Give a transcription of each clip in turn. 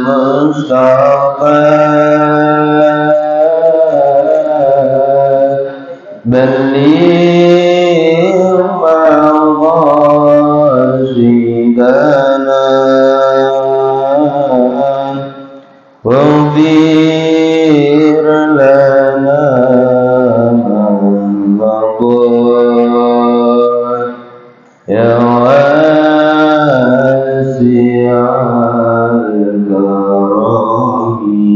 Mustafa Balligh maqasidana waghfir lana ya wasi'al karami.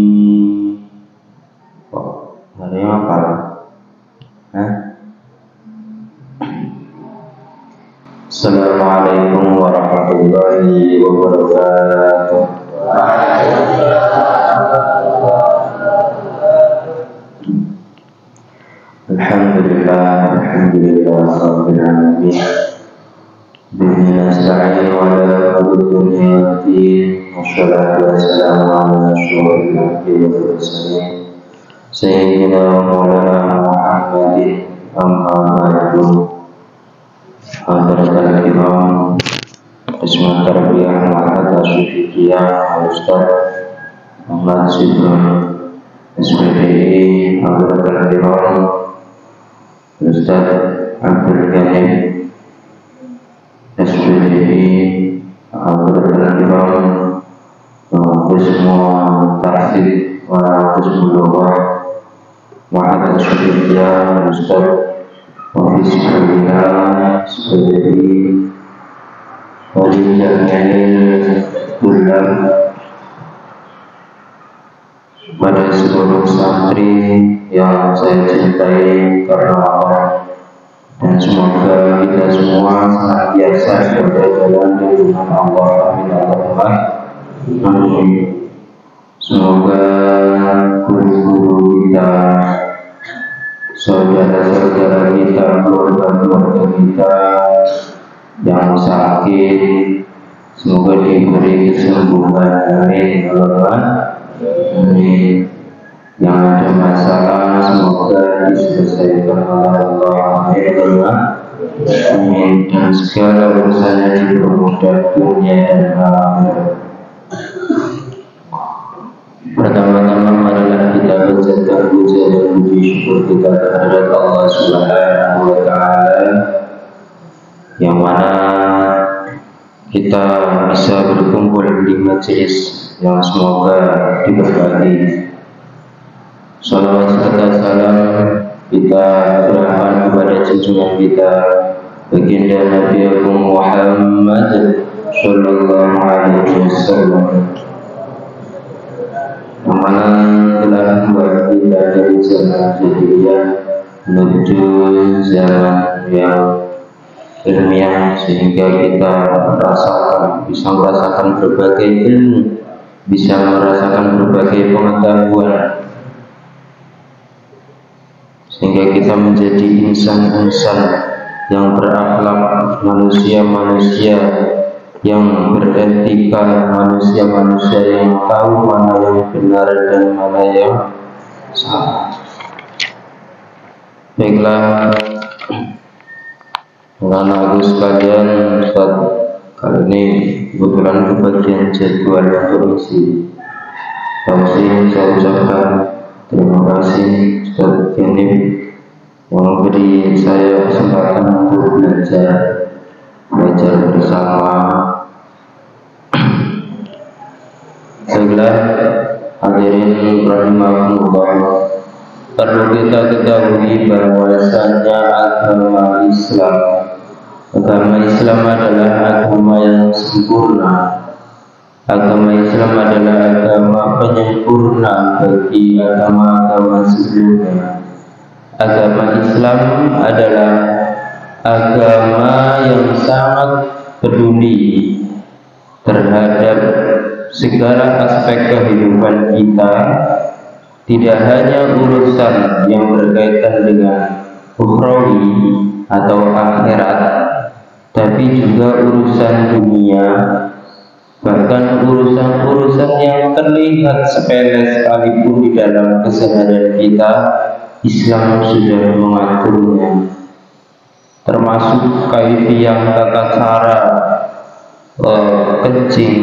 Kok ada yang apa? Assalamualaikum warahmatullahi wabarakatuh. Alhamdulillah rabbil alamin. Bihi nasta'in wa ala umuri din. Wassalatu wassalamu ala asyrofil anbiya'i wal mursalin sayyidina wa maulana Muhammadin amma ba'du. Hadirin Imam Qismat Tarbiyah Ma'had Asyidiyah Al-Ustaz Muhammad Sidron SPDI, Hadirin Imam Ustaz Abdul Ghanib SPDI, Hadirin Imam Qismat Tahsid wa Qismul Lughah Ma'had Asyidiyah Al-Ustaz Ofisi Kuliah sebagai Walijanil Tullab pada seluruh santri yang saya cintai karena Allah, dan semoga kita semua senantiasa berjalan di jalan Allah. Amin Allahumma amin. Semoga guru-guru kita, saudara-saudara kita, keluarga-keluarga kita yang sakit, semoga diberi kesembuhan. Amin. Amin. Yang ada masalah, semoga diselesaikan oleh Allah. Amin. Dan segala urusannya dipermudah dunia dan akhirat. Pertama-tama marilah kita panjatkan puja dan puji syukur kita kehadirat Allah Subhanahu wa Ta'ala, yang mana kita bisa berkumpul di majelis yang semoga diberkati. Salawat serta salam kita serahkan kepada junjungan kita baginda Nabi Muhammad sallallahu alaihi wasallam, yang mana telah membuat kita dari zaman jahiliyah menuju zaman yang ilmiah, sehingga kita bisa merasakan berbagai ilmu, bisa merasakan berbagai pengetahuan, sehingga kita menjadi insan-insan yang berakhlak, manusia-manusia yang beretika, manusia-manusia yang tahu mana yang benar dan mana yang salah. Baiklah, anak-anakku sekalian, Ustaz kali ini kebetulan kebagian jadwal untuk isi tausiah. Saya ucapkan terima kasih Ustaz Ghanib yang memberi saya kesempatan untuk belajar bersama. Baiklah, hadirin rahimakumullah, perlu kita ketahui bahwasanya agama Islam adalah agama yang sempurna. Agama Islam adalah agama penyempurna bagi agama-agama sebelumnya. Agama Islam adalah agama yang sangat peduli terhadap segala aspek kehidupan kita, tidak hanya urusan yang berkaitan dengan ukhrawi atau akhirat, tapi juga urusan dunia, bahkan urusan-urusan yang terlihat sepele sekalipun di dalam keseharian kita, Islam sudah mengaturnya, termasuk kaifiyah tata cara kencing,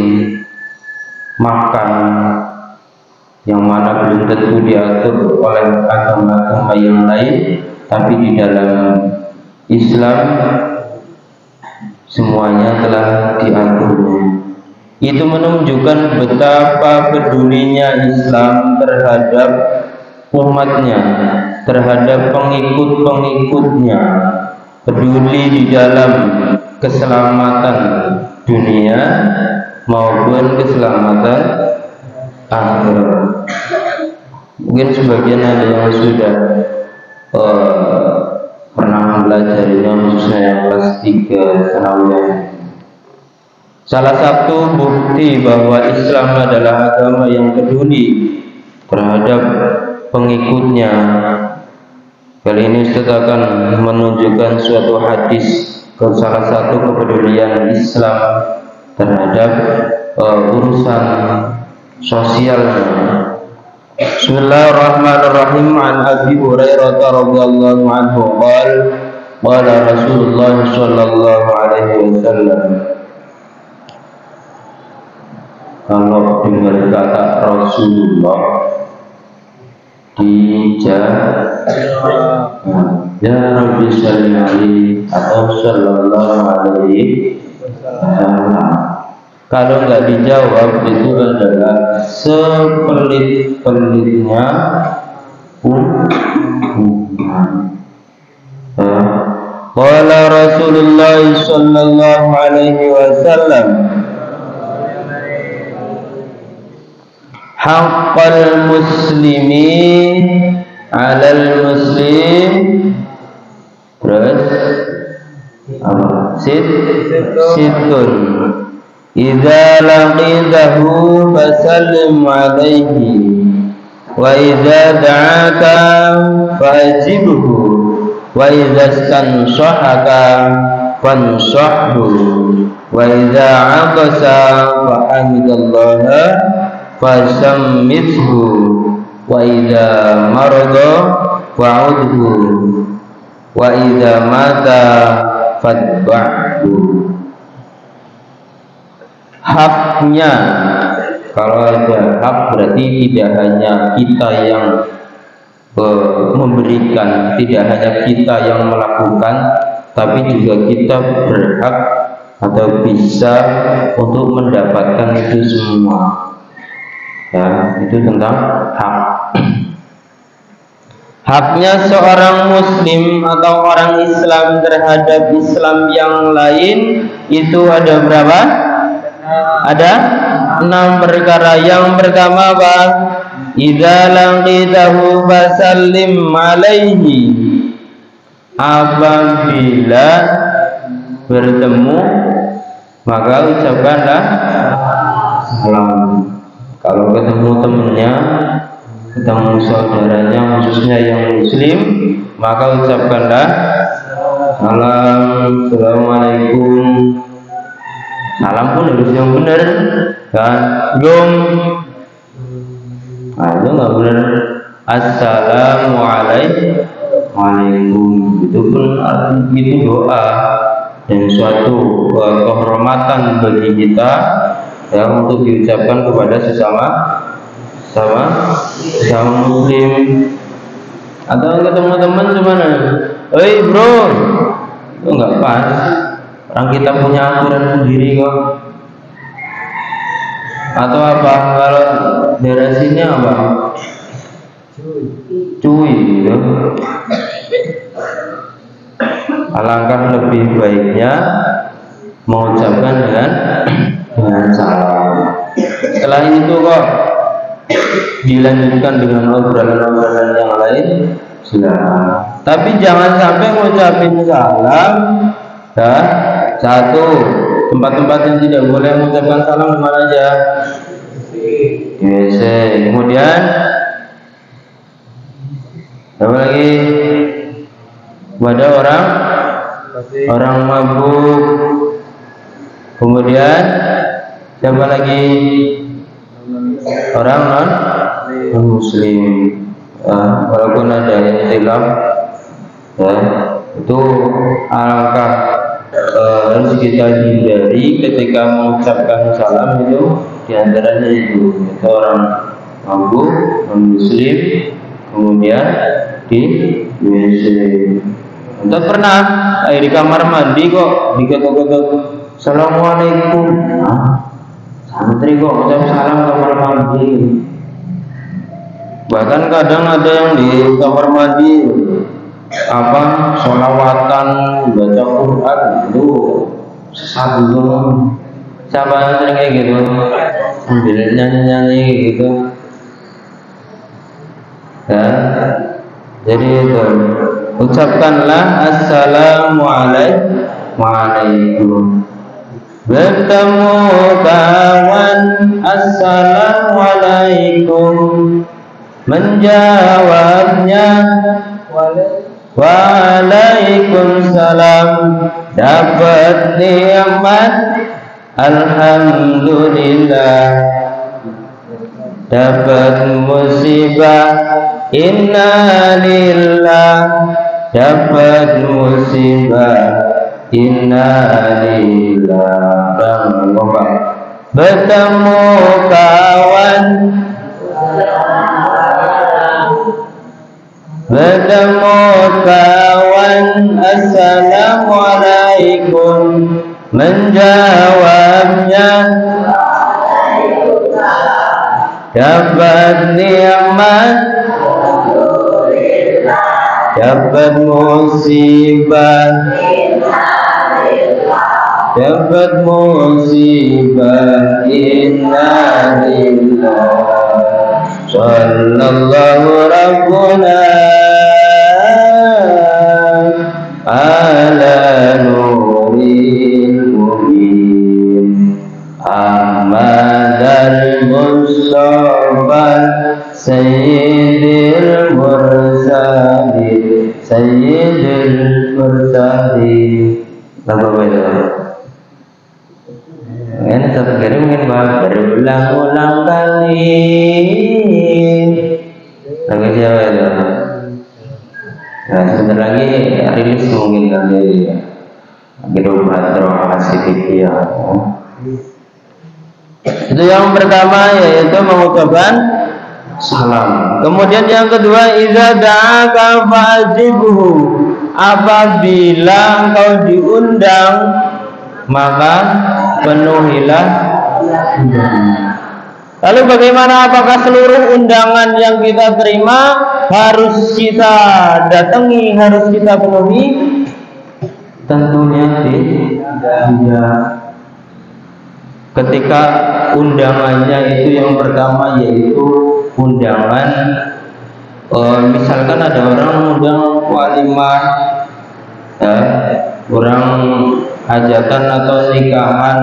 makan, yang mana belum tentu diatur oleh agama-agama yang lain, tapi di dalam Islam semuanya telah diaturnya. Itu menunjukkan betapa pedulinya Islam terhadap umatnya, terhadap pengikut-pengikutnya, peduli di dalam keselamatan dunia maupun keselamatan akhirat. Mungkin sebagian ada yang sudah pernah mempelajarinya, khususnya yang kelas 3 sanawiyah. Salah satu bukti bahwa Islam adalah agama yang peduli terhadap pengikutnya. Kali ini Ustaz akan menunjukkan suatu hadis ke salah satu kepedulian Islam terhadap urusan sosialnya. Bismillahirrahmanirrahim. An Abi Hurairah radhiyallahu anhu qala Rasulullah sallallahu alaihi wasallam. Kalau dengar kata Rasulullah ya Rabbi salli alaihi atau sallallahu alaihi wasallam. Kalau nggak dijawab itu adalah sepelit-pelitnya Qala Rasulullah sallallahu alaihi wasallam haqqal muslimin 'alal muslim terus situn idza laqitahu fasallim 'alaihi wa idza da'aka fa'jibhu wa idza istanshahaka fansahhu wa idza 'atasa fahamidallaha fasammithu wa idza marada fa'udhu wa idza mata fadba'hu. Haknya, kalau ada hak berarti tidak hanya kita yang memberikan, tidak hanya kita yang melakukan, tapi juga kita berhak atau bisa untuk mendapatkan itu semua. Ya, itu tentang hak. Haknya seorang muslim atau orang Islam terhadap Islam yang lain itu ada berapa? Ada 6 perkara. Yang pertama apa? Idza laqitahu fasallim alaihi. Apabila bertemu maka ucapkanlah salam. Kalau ketemu temannya, ketemu saudaranya khususnya yang muslim, maka ucapkanlah salam, assalamualaikum. Salam pun harus yang benar, kan? Belum, itu nggak benar. Assalamualaikum, itu pun itu doa dan suatu kehormatan bagi kita ya untuk diucapkan kepada sesama muslim. Atau ketemu teman gimana? Hei bro, itu nggak pas. Orang kita punya aturan sendiri kok. Atau apa? Kalau daerah sini apa? Cuy gitu. Alangkah lebih baiknya mengucapkan dengan salam. Setelah itu kok dilanjutkan dengan obrolan-obrolan yang lain, silakan. Tapi jangan sampai mengucapin salam. Ya, satu, tempat-tempat yang tidak boleh mengucapkan salam di mana aja? WC. Kemudian apa lagi? Pada orang mabuk. Kemudian siapa lagi? Orang non muslim. Walaupun ada yang hilang, ya, itu alangkah harus kita hindari ketika mengucapkan salam itu diantaranya itu orang mabuk, non-muslim, kemudian di WC. Entah pernah di kamar mandi kok diketok-ketok Assalamualaikum. Santri kok ucap salam kamar mandi. Bahkan kadang ada yang di kamar mandi sholawatan, baca Quran itu sesat itu. Siapa yang sering kayak gitu? Sambil nyanyi-nyanyi gitu. Ya. Jadi itu ucapkanlah Assalamualaikum. Bertemu kawan Assalamualaikum, menjawabnya Waalaikumsalam, dapat nikmat Alhamdulillah, dapat musibah Inna lillah, dapat musibah Inna lillah. Bertemu kawan, bertemu kawan Assalamualaikum, menjawabnya dapat nikmat, dapat musibah, dapat musibah Inna lillah. Sallallahu Rabbuna ala nuril mubin Ahmad al-Mustafa Sayyidil Mursalin, Sayyidil Mursalin. Apa itu? Ini terkira mungkin berulang-ulang kali. Lagu siapa itu? Nah, sebentar lagi rilis mungkin nanti Akhirul Badro Hasibiki ya. Itu yang pertama, yaitu mengucapkan salam. Kemudian yang kedua, idza da'aka fa'ajibhu, apabila engkau diundang maka penuhilah undangan. Lalu bagaimana, apakah seluruh undangan yang kita terima harus kita datangi, harus kita penuhi? Tentunya tidak. Ketika undangannya itu yang pertama yaitu undangan, misalkan ada orang undang walimah, ya, orang hajatan atau nikahan,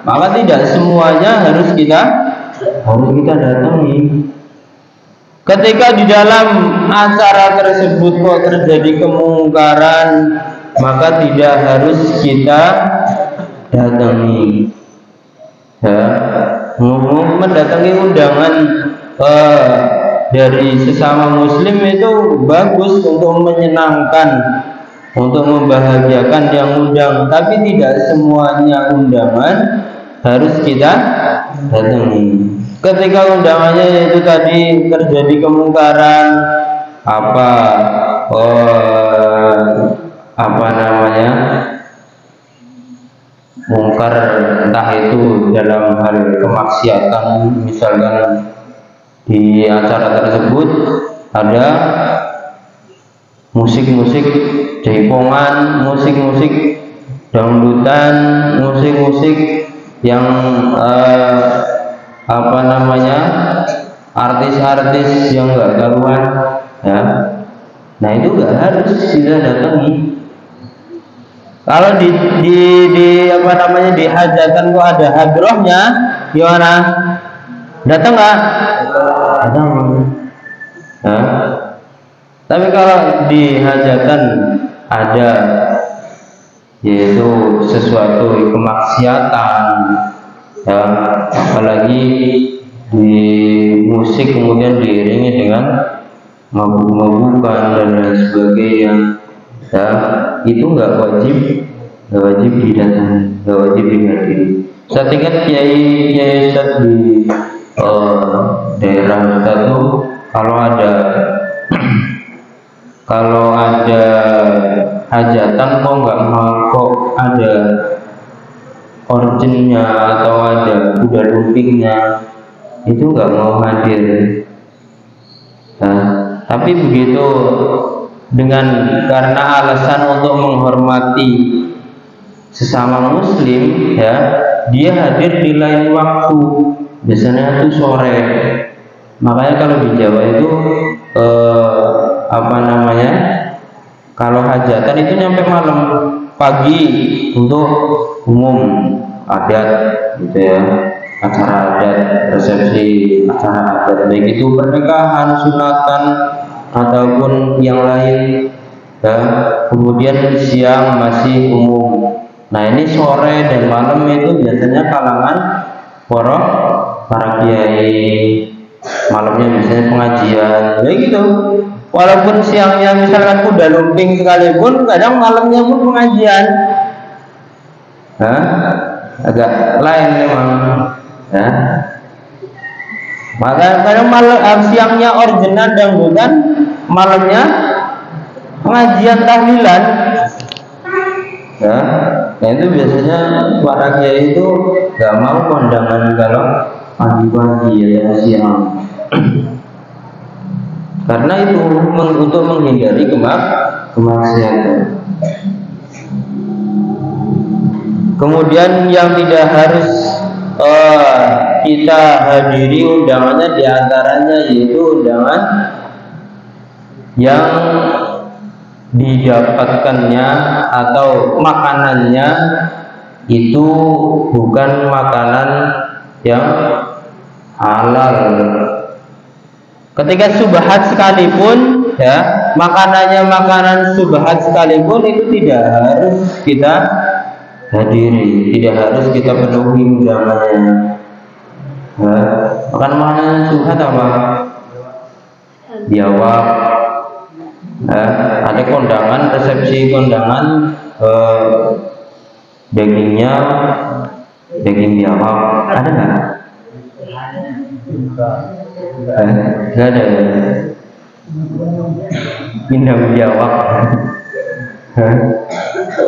maka tidak semuanya harus kita datangi. Ketika di dalam acara tersebut kok terjadi kemungkaran, maka tidak harus kita datangi. Ya, mendatangi undangan dari sesama muslim itu bagus untuk menyenangkan, untuk membahagiakan yang undang, tapi tidak semuanya undangan harus kita datangi. Ketika undangannya itu tadi terjadi kemungkaran, mungkar, entah itu dalam hal kemaksiatan, misalkan di acara tersebut ada musik-musik jaipongan, musik-musik dangdutan, musik-musik yang artis-artis yang enggak karuan, ya. Nah, itu enggak harus kita datangi. Kalau di hajatan kok ada hadrohnya, gimana? Datang nggak? Datang. Nah, tapi kalau di hajatan ada yaitu sesuatu kemaksiatan, ya, apalagi di musik kemudian diiringi dengan mabuk-mabukan dan lain sebagainya, ya, itu nggak wajib didatangi, nggak wajib dihadiri. Saya ingat kiai Ustaz di daerah kita tuh kalau ada hajatan kok ada originnya atau ada kuda lumpingnya itu nggak mau hadir. Nah, tapi begitu karena alasan untuk menghormati sesama muslim, ya, dia hadir di lain waktu, biasanya itu sore. Makanya kalau di Jawa itu kalau hajatan itu nyampe malam, pagi untuk umum adat gitu ya, acara adat, resepsi acara adat, baik itu pernikahan, sunatan ataupun yang lain ya. Kemudian siang masih umum. Nah, ini sore dan malam itu biasanya kalangan para kiai, malamnya biasanya pengajian ya gitu. Walaupun siangnya misalkan kuda lumping sekalipun, kadang malamnya pun pengajian. Agak lain memang ya. Maka kadang siangnya orgenan dangdutan, malamnya pengajian tahlilan ya. Nah, itu biasanya para kiai itu nggak mau kondangan kalau pagi-pagi atau siang. Karena itu untuk menghindari kemaksiatan. Kemudian yang tidak harus kita hadiri undangannya diantaranya yaitu undangan yang didapatkannya atau makanannya itu bukan makanan yang halal. Ketika subhat sekalipun ya, makanannya makanan subhat sekalipun itu tidak harus kita hadiri, tidak harus kita penuhi undangannya. Makan makanan subhat apa? Biawak. Ada kondangan, resepsi kondangan, dagingnya daging biawak, ada nggak? Nggak ada ya. Pindang biawak.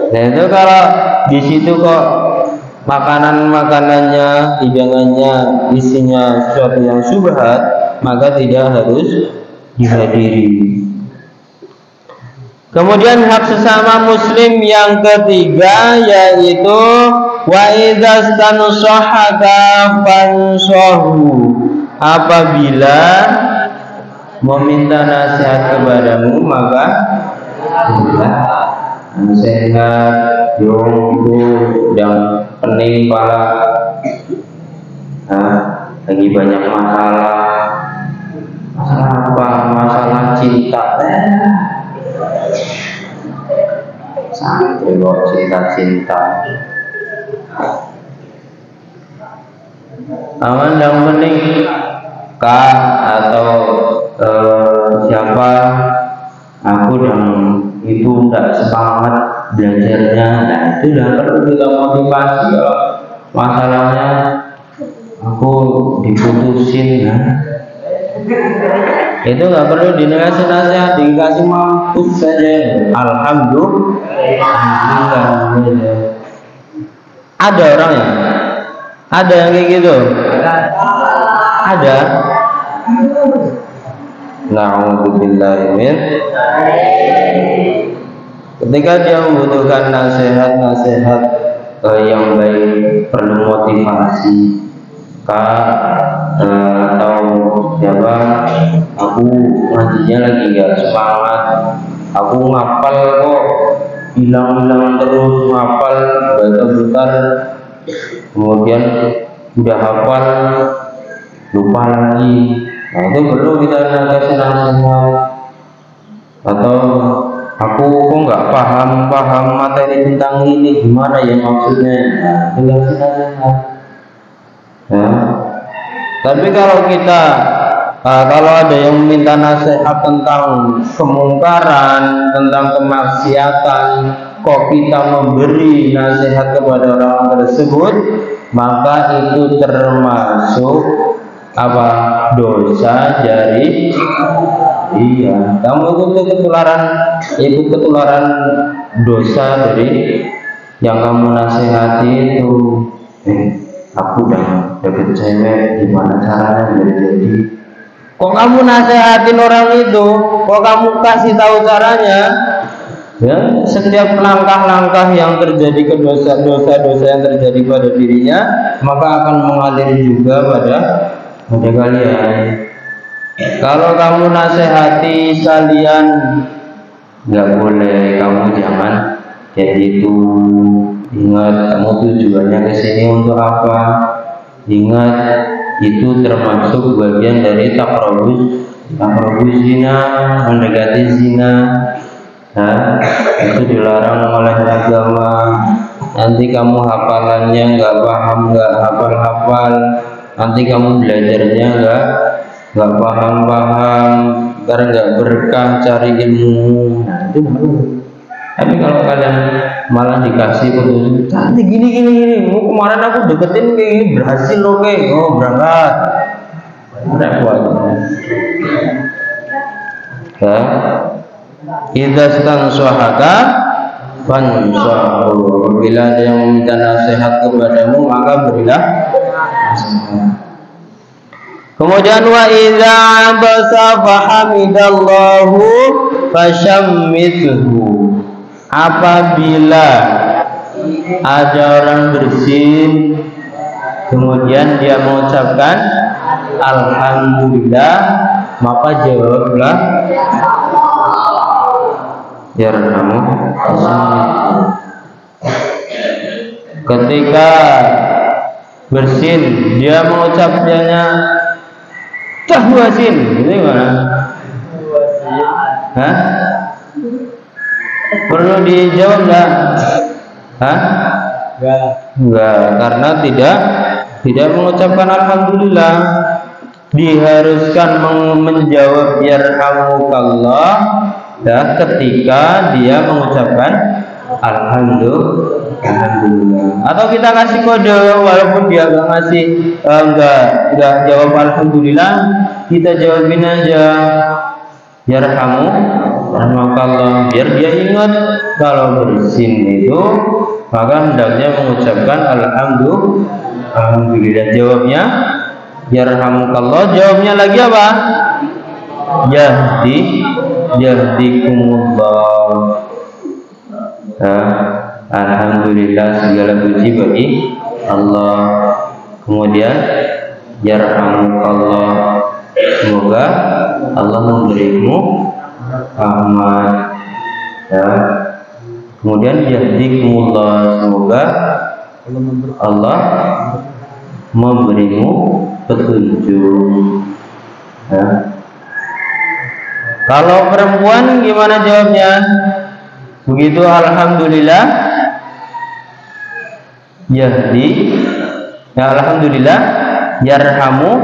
Nah, itu kalau di situ kok makanannya, hidangannya isinya sesuatu yang syubhat, maka tidak harus dihadiri. Kemudian hak sesama muslim yang ketiga yaitu wa idza stanusahaka fansahu, apabila meminta nasihat kepadamu maka nasihat yungku dan pening pala, lagi banyak masalah apa? Masalah cinta. Sampai kok cinta-cinta. Aman yang penting kak atau siapa, aku dan itu tidak semangat belajarnya. Nah, itu udah perlu kita motivasi. Masalahnya aku diputusin, itu nggak perlu dinasih nasihat, dikasih mampus saja. Alhamdulillah. Ada orangnya, ada yang kayak gitu, ada. Na'udzubillah min. Ketika dia membutuhkan nasihat yang baik, perlu motivasi, atau siapa, aku ngajinya lagi nggak semangat, aku ngapal kok hilang-hilang terus, ngapal bentar, kemudian udah hafal lupa lagi. Nah, itu perlu kita kasih nasihat. Atau aku kok nggak paham materi tentang ini, gimana ya maksudnya, dikasih nasihat. Ya. Tapi kalau kalau ada yang minta nasihat tentang kemungkaran, tentang kemaksiatan, kok kita memberi nasihat kepada orang tersebut, maka itu termasuk apa? Dosa dari iya. Kamu ikut ketularan dosa dari yang kamu nasihati itu. Aku udah dapet cewek, gimana caranya jadi? Kok kamu nasihatin orang itu? Kok kamu kasih tahu caranya? Ya, setiap langkah-langkah yang terjadi ke dosa-dosa yang terjadi pada dirinya, maka akan mengalir juga pada kalian. Kalau kamu nasihati kalian, nggak boleh, kamu jangan kayak gitu. Ingat, kamu tujuannya ke sini untuk apa? Ingat, itu termasuk bagian dari takrobus zina, mendekati zina. Nah, itu dilarang oleh agama. Nanti kamu hafalannya nggak paham, nggak hafal. Nanti kamu belajarnya nggak paham, karena nggak berkah cari ilmu. Nah, itu baru. Tapi kalau kalian malah dikasih petunjuk, nanti gini, kemarin aku deketin kayak gini, berhasil loh, berangkat. Repot. Ya. Idza stansahaka fansahu. Bila ada yang meminta nasihat kepadamu, maka berilah nasihat. Kemudian wa idza abasa fahamidallahu fashammithu. Apabila ada orang bersin, kemudian dia mengucapkan alhamdulillah, maka jawablah yarhamukallah. Ketika bersin, dia mengucapkannya tahwasin, itu gimana? Hah? Perlu dijawab enggak? Hah? Enggak, karena tidak mengucapkan alhamdulillah. Diharuskan menjawab yarhamukallah ya ketika dia mengucapkan alhamdulillah. Atau kita kasih kode, walaupun dia enggak jawab alhamdulillah, kita jawabin aja yarhamukallah, biar dia ingat kalau bersin itu maka hendaknya mengucapkan alhamdulillah. Jawabnya yarhamukallah, jawabnya lagi apa? Yahdikumullah. Alhamdulillah, segala puji bagi Allah. Kemudian yarhamukallah, semoga Allah memberimu rahmat. Ya. Kemudian yahdikumullah, semoga Allah memberimu petunjuk. Ya. Kalau perempuan gimana jawabnya? Begitu alhamdulillah yahdi, ya alhamdulillah yarhamu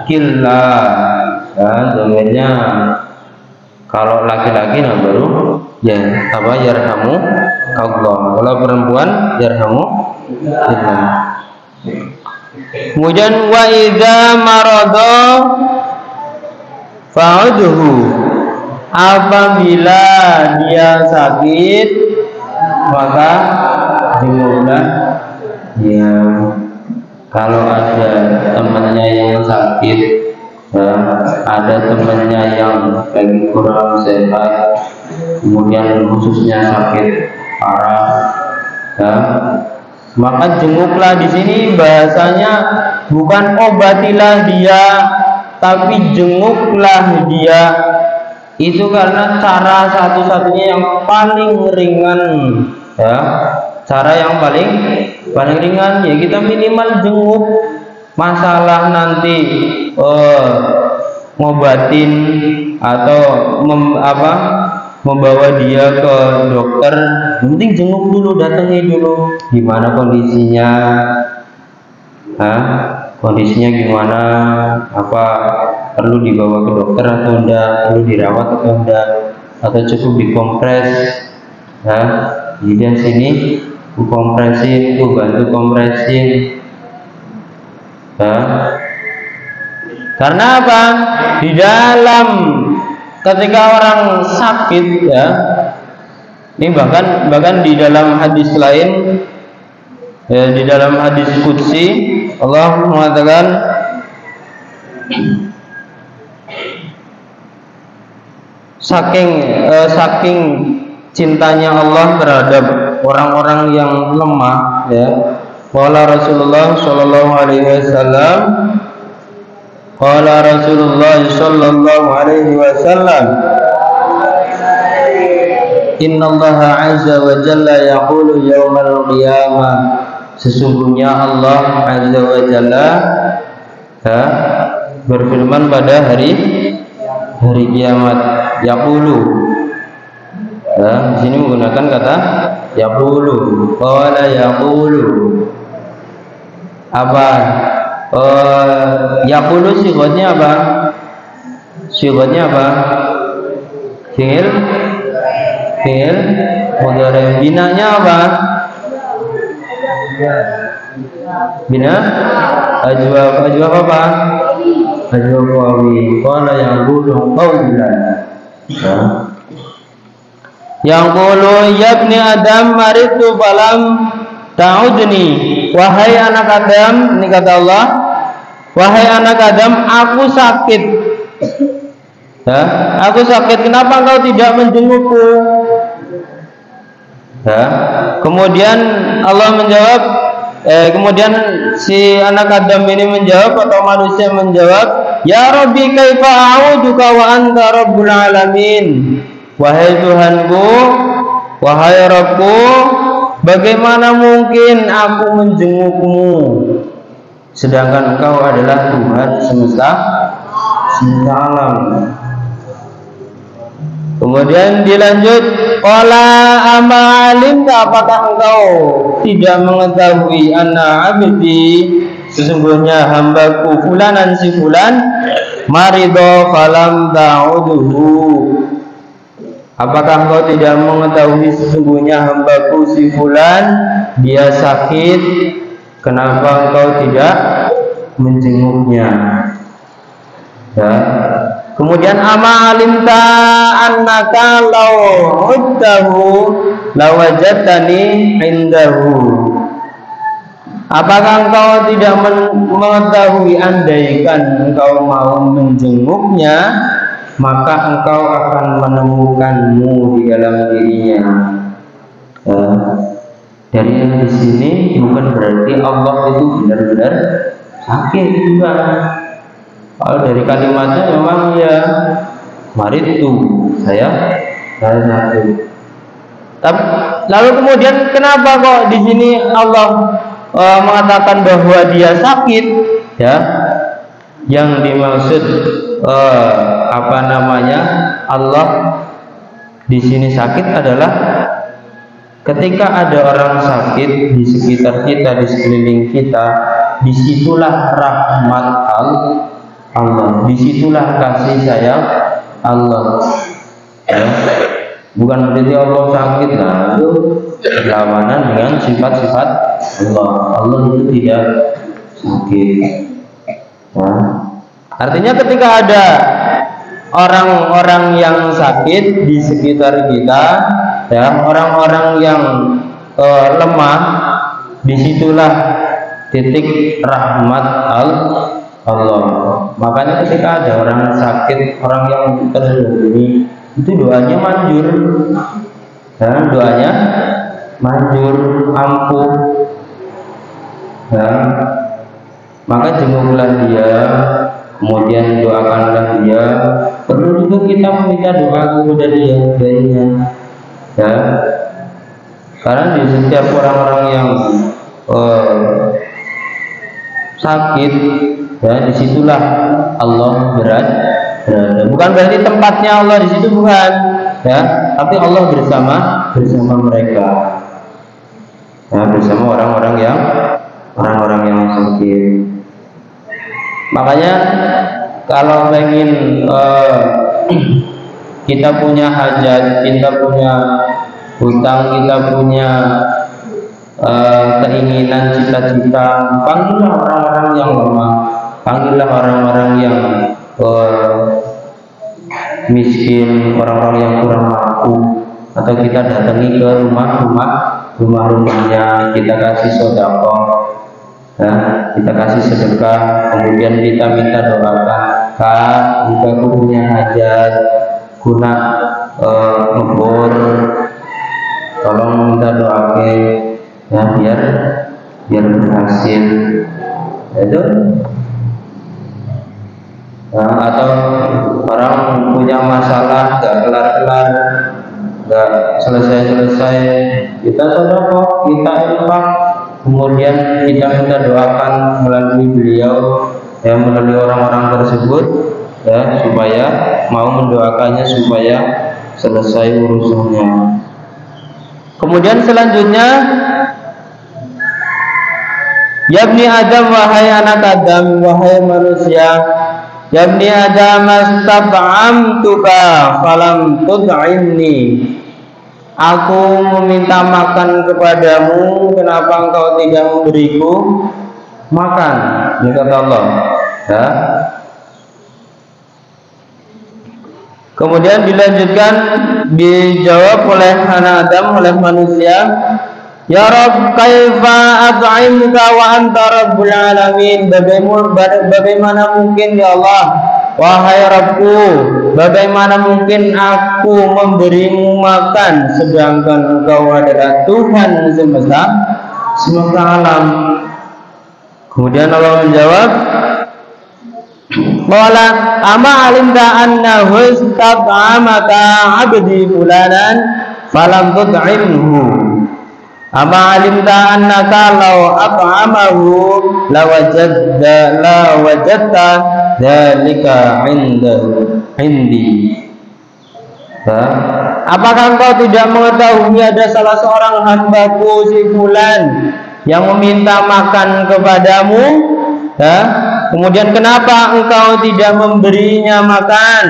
killah. Ya, domennya kalau laki-laki nah baru ya apa yarhamu Allah. Kalau perempuan yarhamu killah. Kemudian wa idza marada fa'udhu, apabila dia sakit maka jenguklah dia. Kalau ada temannya yang sakit, ya, ada temannya yang lagi kurang sehat, kemudian khususnya sakit parah, ya, maka jenguklah. Di sini bahasanya bukan obatilah dia, tapi jenguklah dia. Itu karena cara satu-satunya yang paling ringan, ya, cara yang paling ringan ya kita minimal jenguk. Masalah nanti ngobatin atau membawa dia ke dokter, yang penting jenguk dulu, datangi dulu gimana kondisinya, kondisinya gimana, apa perlu dibawa ke dokter atau enggak, perlu dirawat atau enggak. atau cukup dikompres ya. Kemudian sini kompresin, bantu kompresin ya. Karena apa? Di dalam ketika orang sakit ya, ini bahkan di dalam hadis lain ya, di dalam hadis qudsi Allah mengatakan saking cintanya Allah terhadap orang-orang yang lemah ya. Qala Rasulullah sallallahu alaihi wasallam, qala Rasulullah sallallahu alaihi wasallam, innallaha azza wa jalla yaqulu yaumal qiyamah, sesungguhnya Allah azza wa jalla ya, berfirman pada hari kiamat. Yaqulu ya, di sini menggunakan kata yaqulu. Qala yaqulu apa? Yaqulu sifatnya apa? Sifatnya apa? Fi'il mudhari. Binanya apa? Bina ajwab apa? Ajwab wawi. Qala yaqulu qawlan ya. Yang qulu ya ibni Adam maritu falam ta'udni, wahai anak Adam, ini kata Allah, wahai anak Adam, aku sakit ya, aku sakit, kenapa engkau tidak menjengukku ya. Kemudian Allah menjawab, kemudian si anak Adam ini menjawab atau manusia menjawab, ya Rabbi kaifa a'uduka wa anta rabbul alamin, wahai Tuhanku, wahai Rabbku, bagaimana mungkin aku menjengukmu sedangkan engkau adalah Tuhan semesta alam. Kemudian dilanjut, qala ama alimta, apakah engkau tidak mengetahui anna abdi, sesungguhnya hambaku fulanan si fulan marido falam ta'uduhu, apakah engkau tidak mengetahui sesungguhnya hambaku si fulan dia sakit, kenapa engkau tidak menjenguknya ya. Kemudian ama alimta annaka law uddahu lawajadtani indahu, apakah engkau tidak mengetahui andaikan engkau mau menjenguknya maka engkau akan menemukanmu di dalam dirinya. Dari di sini bukan berarti Allah itu benar-benar sakit juga. Kalau dari kalimatnya memang ya maritu, saya sakit. Tapi lalu kemudian kenapa kok di sini Allah mengatakan bahwa dia sakit ya? Yang dimaksud Allah di sini sakit adalah ketika ada orang sakit di sekitar kita, di sekeliling kita, disitulah rahmat Allah, disitulah kasih sayang Allah ya. Bukan berarti Allah sakit lalu berlawanan dengan sifat-sifat Allah. Allah itu tidak sakit ya. Artinya ketika ada orang-orang yang sakit di sekitar kita ya, orang-orang yang lemah, disitulah titik rahmat Allah. Makanya ketika ada orang sakit, orang yang terzalimi, itu doanya manjur ya, doanya manjur, ampuh ya. Maka jenguklah dia, kemudian doakanlah dia. Perlu juga kita meminta doa kepada dia darinya ya. Karena di setiap orang-orang yang sakit ya, disitulah Allah berada. Bukan berarti tempatnya Allah di situ, bukan ya, tapi Allah bersama mereka ya, bersama orang-orang yang sakit. Makanya kalau pengen kita punya hajat, kita punya hutang, kita punya keinginan, cita-cita, panggillah orang-orang yang lemah, panggillah orang-orang yang miskin, orang-orang yang kurang mampu, atau kita datangi ke rumah-rumahnya, kita kasih sedekah, ya, kita kasih sedekah, kemudian kita minta doakan, Kak, jika aku punya hajat, guna ngebor, tolong minta doakan, ya, biar berhasil, itu. Nah, atau orang punya masalah gak kelar-kelar, gak selesai-selesai, kita sedekah, kita infak, kemudian kita minta doakan melalui beliau, ya, melalui orang-orang tersebut, ya, supaya mau mendoakannya supaya selesai urusannya. Kemudian selanjutnya, ya Ibni Adam, wahai anak Adam, wahai manusia, ya Ibni Adam, astab'amtuka falam tud'imni. Aku meminta makan kepadamu, kenapa engkau tidak memberiku makan? Ini kata Allah, ya. Kemudian dilanjutkan, dijawab oleh anak Adam, oleh manusia, ya Rabb, kaifa at'imuka wa anta rabbul alamin. Bagaimana mungkin ya Allah, wahai Rabbku, bagaimana mungkin aku memberimu makan sedangkan engkau adalah Tuhan semesta alam. Kemudian Allah menjawab, qala ama alimta annahu istab'amaka 'abdi fulanan falam tud'imhu. Ama alimta annaka law at'amahu lawajadta dzalika indi. Apakah engkau tidak mengetahui ada salah seorang hambaku si fulan yang meminta makan kepadamu, ya? Kemudian kenapa engkau tidak memberinya makan?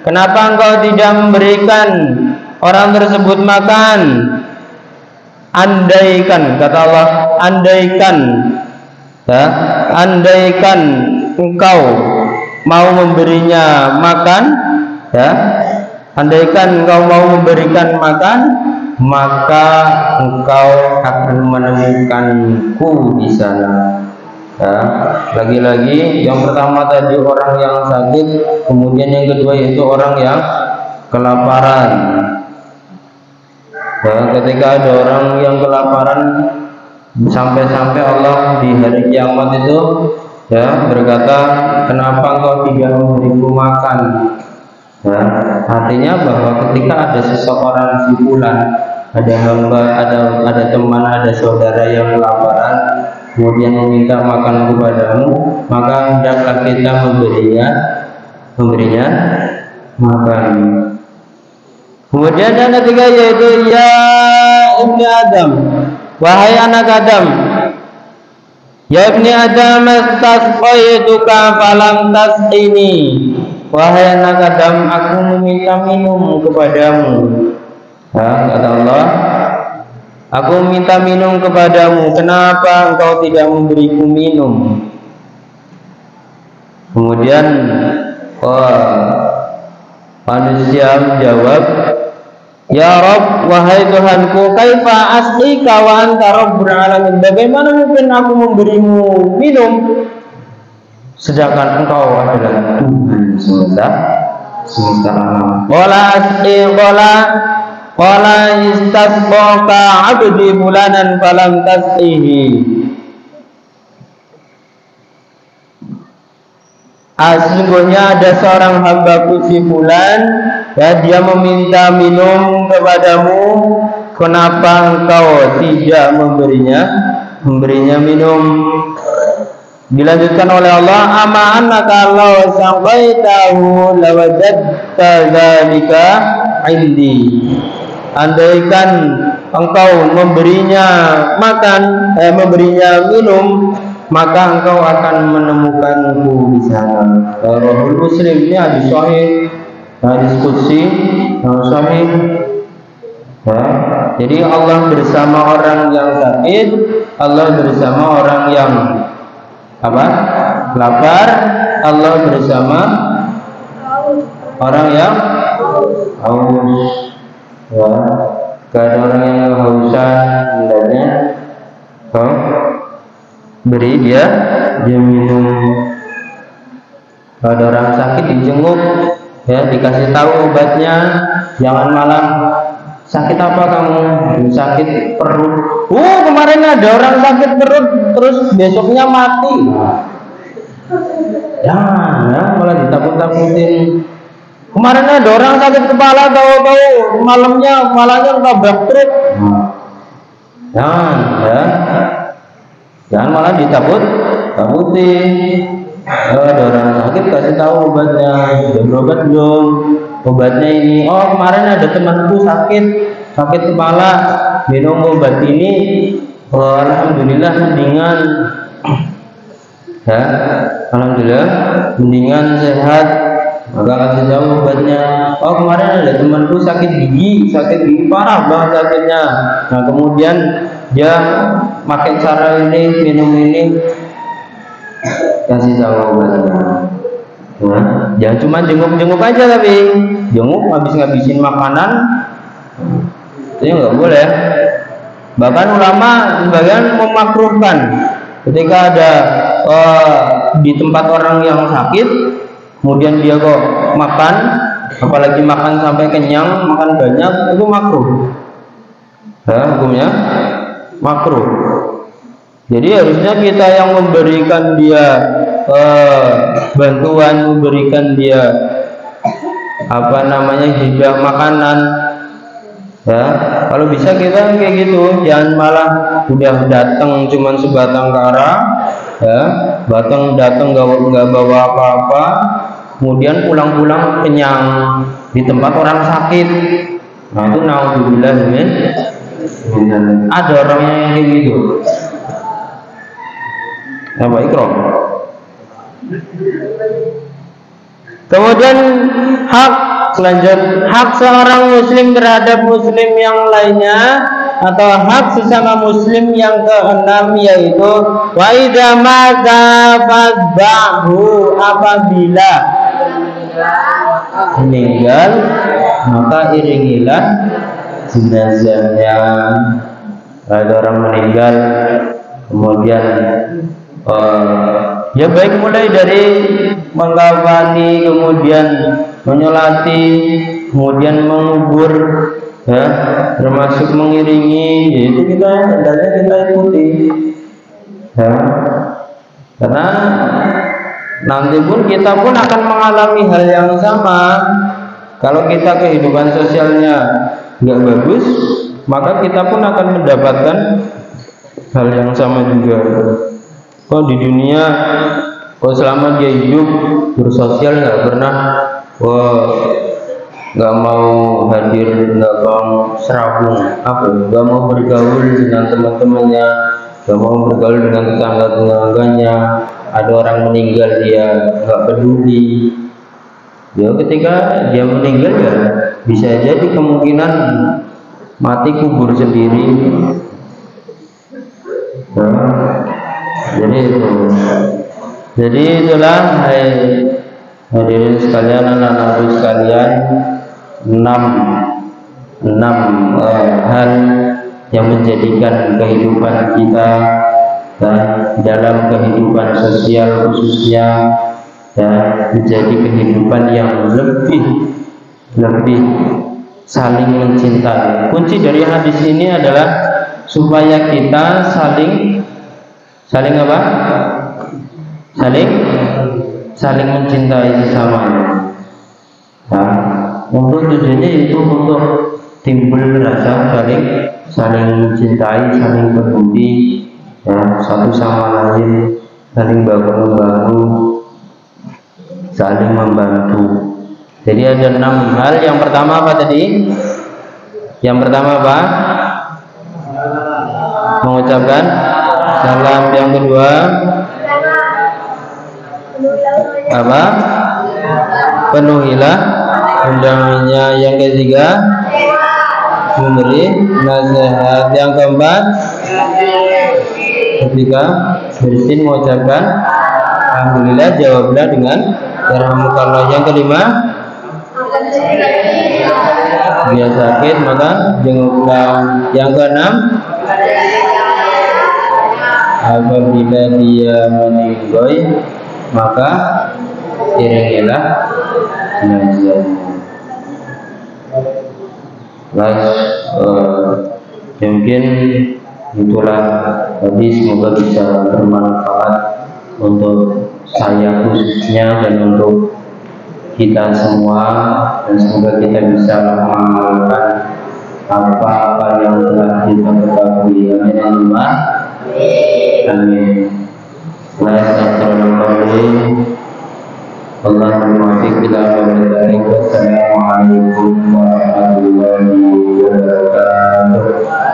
Kenapa engkau tidak memberikan orang tersebut makan? Andaikan, kata Allah, andaikan, ya, andaikan engkau mau memberinya makan, ya, andaikan engkau mau memberikan makan, maka engkau akan menemukanku di sana. Ya, lagi-lagi yang pertama tadi orang yang sakit, kemudian yang kedua yaitu orang yang kelaparan. Ya, ketika ada orang yang kelaparan, sampai-sampai Allah di hari kiamat itu, ya, berkata, kenapa engkau tidak memberiku makan? Ya, artinya bahwa ketika ada seseorang si fulan, ada hamba, ada teman, ada saudara yang kelaparan, kemudian meminta makan kepadamu, maka hendaklah kita memberinya makan. Kemudian yang ketiga yaitu, ya Ibni Adam, wahai anak Adam, ya Ibni Adam, astasqaituka falam tasqini. Wahai anak Adam, aku meminta minum kepadamu. Ya, kata Allah, aku minta minum kepadamu, kenapa engkau tidak memberiku minum? Kemudian manusia menjawab, ya Rabb, wahai Tuhanku, kaifa asqika wa anta rabbul alamin. Bagaimana mungkin aku memberimu minum sedangkan engkau adalah Tuhan semesta alam. Qala istasqaka 'abdi fulanan falam tasqihi. Sesungguhnya ada seorang hambaku si fulan, ya, dia meminta minum kepadamu, kenapa engkau tidak memberinya minum? Dilanjutkan oleh Allah, ama annaka law saqaitahu lawajadta dzalika indi. Andaikan engkau memberinya makan, memberinya minum, maka engkau akan menemukanku di sana. Rasul Muslim, ini hadis sahih, diskusi yang sahih. Ya. Jadi Allah bersama orang yang sakit, Allah bersama orang yang apa? Lapar, Allah bersama orang yang haus. Ya. Gak ada orang yang kehausan, hendaknya beri dia minum. Kalau ada orang sakit dijenguk, ya dikasih tahu obatnya, jangan malah sakit apa kamu? Sakit perut. Kemarin ada orang sakit perut, terus besoknya mati. Jangan, ya, malah ditakut-takutin. Kemarin ada orang sakit kepala, tahu-tahu malamnya tabrak truk. Jangan, ya. Jangan malah ditakut-takutin. Ada orang sakit kasih tahu obatnya. Udah berobat belum? Obatnya ini. Oh, kemarin ada temanku sakit kepala, minum obat ini. Oh, alhamdulillah mendingan. Ya, alhamdulillah mendingan, sehat. Maka kasih tahu obatnya. Oh, kemarin ada temanku sakit gigi parah banget sakitnya. Nah, kemudian dia pakai cara ini, minum ini, kasih tahu obatnya. Nah, jangan cuma jenguk-jenguk aja, tapi jenguk ngabisin makanan itu nggak boleh. Bahkan ulama sebagian memakruhkan ketika ada di tempat orang yang sakit, kemudian dia kok makan, apalagi makan sampai kenyang, makan banyak, itu makruh. Ya, hukumnya makruh. Jadi harusnya kita yang memberikan dia bantuan, memberikan dia hibah makanan. Ya, kalau bisa kita kayak gitu, jangan malah udah datang cuman sebatang kara, ya, datang nggak bawa apa-apa, kemudian pulang-pulang kenyang di tempat orang sakit. Nah, itu naudzubillah min. Ada orangnya yang kayak gitu. Apa ikram? Kemudian hak seorang muslim terhadap muslim yang lainnya, atau hak sesama muslim yang keenam, yaitu wa idza mata fadbahu, apabila meninggal maka iringilah jenazahnya. Ada orang meninggal, kemudian ya baik mulai dari mengkafani, kemudian menyolati, kemudian mengubur, ya, termasuk mengiringi, yaitu kita ikuti, ya, karena nanti pun kita pun akan mengalami hal yang sama. Kalau kita kehidupan sosialnya nggak bagus, maka kita pun akan mendapatkan hal yang sama juga. Kok di dunia, kok selama dia hidup bersosial nggak pernah, nggak mau hadir, nggak mau serabung, nggak mau bergaul dengan teman-temannya, nggak mau bergaul dengan tetangga-tetangganya. Ada orang meninggal dia nggak peduli. Ya, ketika dia meninggal ya bisa jadi kemungkinan mati kubur sendiri. Jadi itulah hadirin sekalian, anak-anakku sekalian, 6 hal yang menjadikan kehidupan kita dalam kehidupan sosial khususnya menjadi kehidupan yang lebih saling mencintai. Kunci dari hadis ini adalah supaya kita saling apa? Saling mencintai sesamanya. Nah, untuk tujuannya itu untuk timbul rasa saling mencintai, saling peduli, ya, satu sama lain, saling bahu-membahu, saling membantu. Jadi ada 6 hal. Yang pertama apa tadi? Yang pertama apa? Mengucapkan salam. Yang kedua apa? Penuhilah undangannya. Yang ketiga, memberi nasihat. Yang keempat, ketika bersin mengucapkan alhamdulillah, jawablah dengan yarhamukallah. Yang kelima, dia sakit maka jenguklah. Yang keenam, apabila dia meninggal maka iringilah jenazahnya. Mungkin itulah tadi, semoga bisa bermanfaat untuk saya khususnya dan untuk kita semua, dan semoga kita bisa mengamalkan apa-apa yang telah kita ketahui. Amin. Amin. Wassalamualaikum warahmatullahi wabarakatuh.